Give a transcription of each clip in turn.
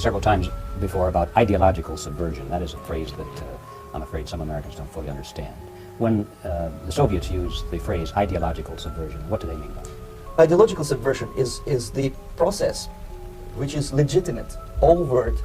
several times before about ideological subversion. That is a phrase that I'm afraid some Americans don't fully understand. When the Soviets use the phrase ideological subversion, what do they mean by it? Ideological subversion is the process which is legitimate, overt,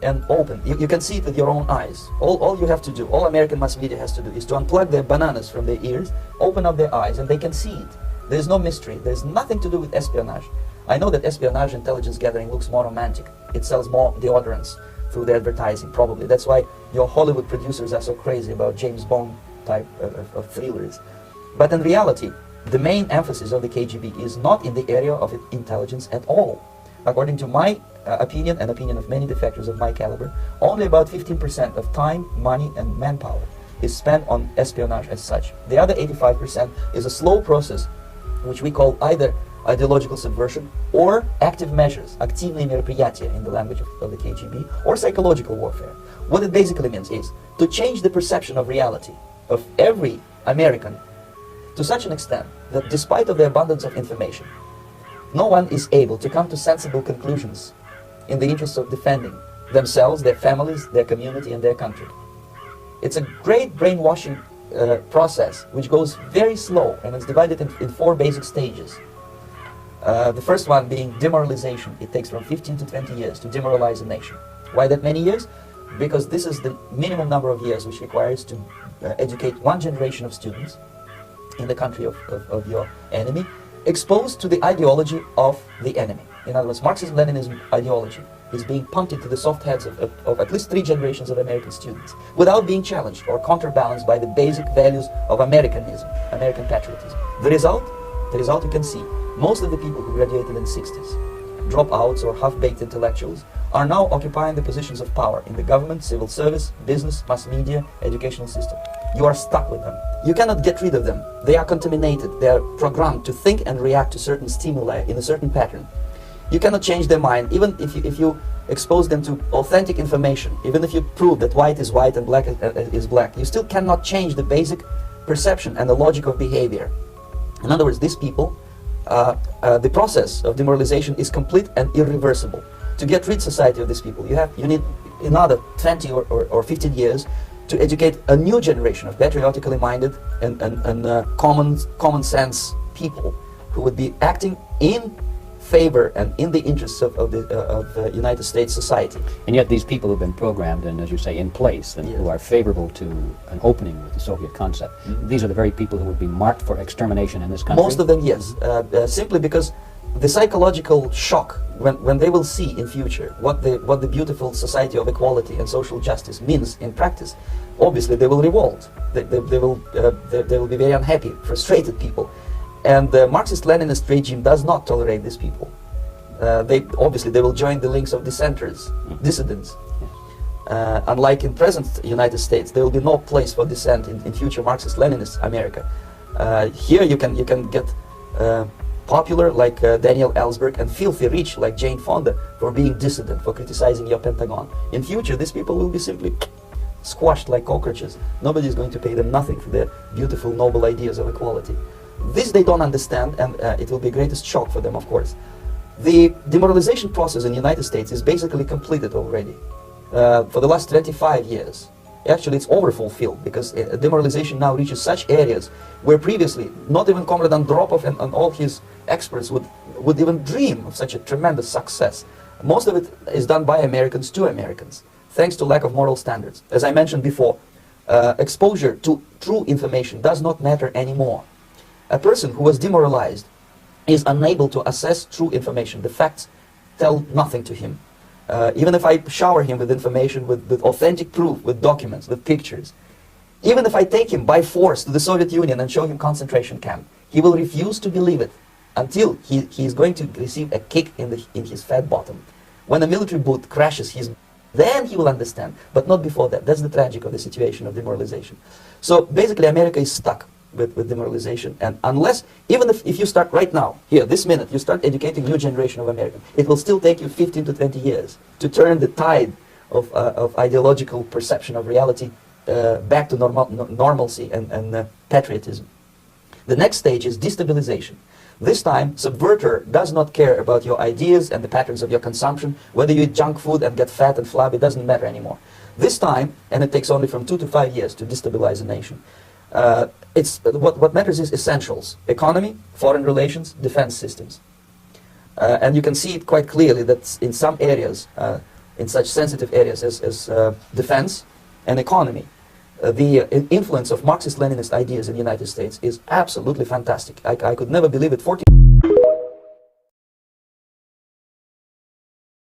and open. You can see it with your own eyes. All you have to do, all American mass media has to do, is to unplug their bananas from their ears, open up their eyes, and they can see it. There's no mystery. There's nothing to do with espionage. I know that espionage intelligence gathering looks more romantic. It sells more deodorants through the advertising, probably. That's why your Hollywood producers are so crazy about James Bond type of thrillers. But in reality, the main emphasis of the KGB is not in the area of intelligence at all. According to my opinion and opinion of many defectors of my caliber, only about 15% of time, money, and manpower is spent on espionage as such. The other 85% is a slow process which we call either ideological subversion or active measures, активные мероприятия in the language of the KGB, or psychological warfare. What it basically means is to change the perception of reality of every American to such an extent that despite of the abundance of information, no one is able to come to sensible conclusions in the interest of defending themselves, their families, their community, and their country. It's a great brainwashing process which goes very slow, and it's divided in 4 basic stages. The first one being demoralization. It takes from 15 to 20 years to demoralize a nation. Why that many years? Because this is the minimum number of years which requires to educate one generation of students in the country of your enemy, exposed to the ideology of the enemy. In other words, Marxism-Leninism ideology is being pumped into the soft heads of at least 3 generations of American students without being challenged or counterbalanced by the basic values of Americanism, American patriotism. The result you can see. Most of the people who graduated in the 60s, dropouts or half-baked intellectuals, are now occupying the positions of power in the government, civil service, business, mass media, educational system. You are stuck with them. You cannot get rid of them. They are contaminated. They are programmed to think and react to certain stimuli in a certain pattern. You cannot change their mind, even if you expose them to authentic information, even if you prove that white is white and black is black. You still cannot change the basic perception and the logic of behavior. In other words, these people, the process of demoralization is complete and irreversible. To get rid of society of these people, you need another 20 or 15 years to educate a new generation of patriotically minded and common sense people who would be acting in favor and in the interests of the United States society. And yet these people have been programmed and, as you say, in place, and who are favorable to an opening with the Soviet concept. These are the very people who would be marked for extermination in this country? Most of them, yes. Simply because the psychological shock when they will see in future what the beautiful society of equality and social justice means in practice, obviously they will revolt. They will be very unhappy, frustrated people. And the Marxist-Leninist regime does not tolerate these people. They will join the links of dissenters, dissidents. Unlike in present United States, there will be no place for dissent in future Marxist-Leninist America. Here you can get popular like Daniel Ellsberg and filthy rich like Jane Fonda for being dissident, for criticizing your Pentagon. In future, these people will be simply squashed like cockroaches. Nobody is going to pay them nothing for their beautiful, noble ideas of equality. This they don't understand, and it will be the greatest shock for them, of course. The demoralization process in the United States is basically completed already. For the last 25 years. Actually, it's overfulfilled, because demoralization now reaches such areas where previously not even Comrade Andropov and all his experts would even dream of such a tremendous success. Most of it is done by Americans to Americans, thanks to lack of moral standards. As I mentioned before, exposure to true information does not matter anymore. A person who was demoralized is unable to assess true information. The facts tell nothing to him. Even if I shower him with information, with authentic proof, with documents, with pictures, even if I take him by force to the Soviet Union and show him concentration camp, he will refuse to believe it until he is going to receive a kick in his fat bottom. When a military boot crashes then he will understand, but not before that. That's the tragic of the situation of demoralization. So basically America is stuck with demoralization, and unless, even if you start right now, here, this minute, you start educating new generation of Americans, it will still take you 15 to 20 years to turn the tide of ideological perception of reality back to normalcy and patriotism. The next stage is destabilization. This time, subverter does not care about your ideas and the patterns of your consumption. Whether you eat junk food and get fat and flabby, it doesn't matter anymore. This time, and it takes only from 2 to 5 years to destabilize a nation, what matters is essentials: economy, foreign relations, defense systems. And you can see it quite clearly that in some areas, in such sensitive areas as defense and economy, the influence of Marxist-Leninist ideas in the United States is absolutely fantastic. I could never believe it 40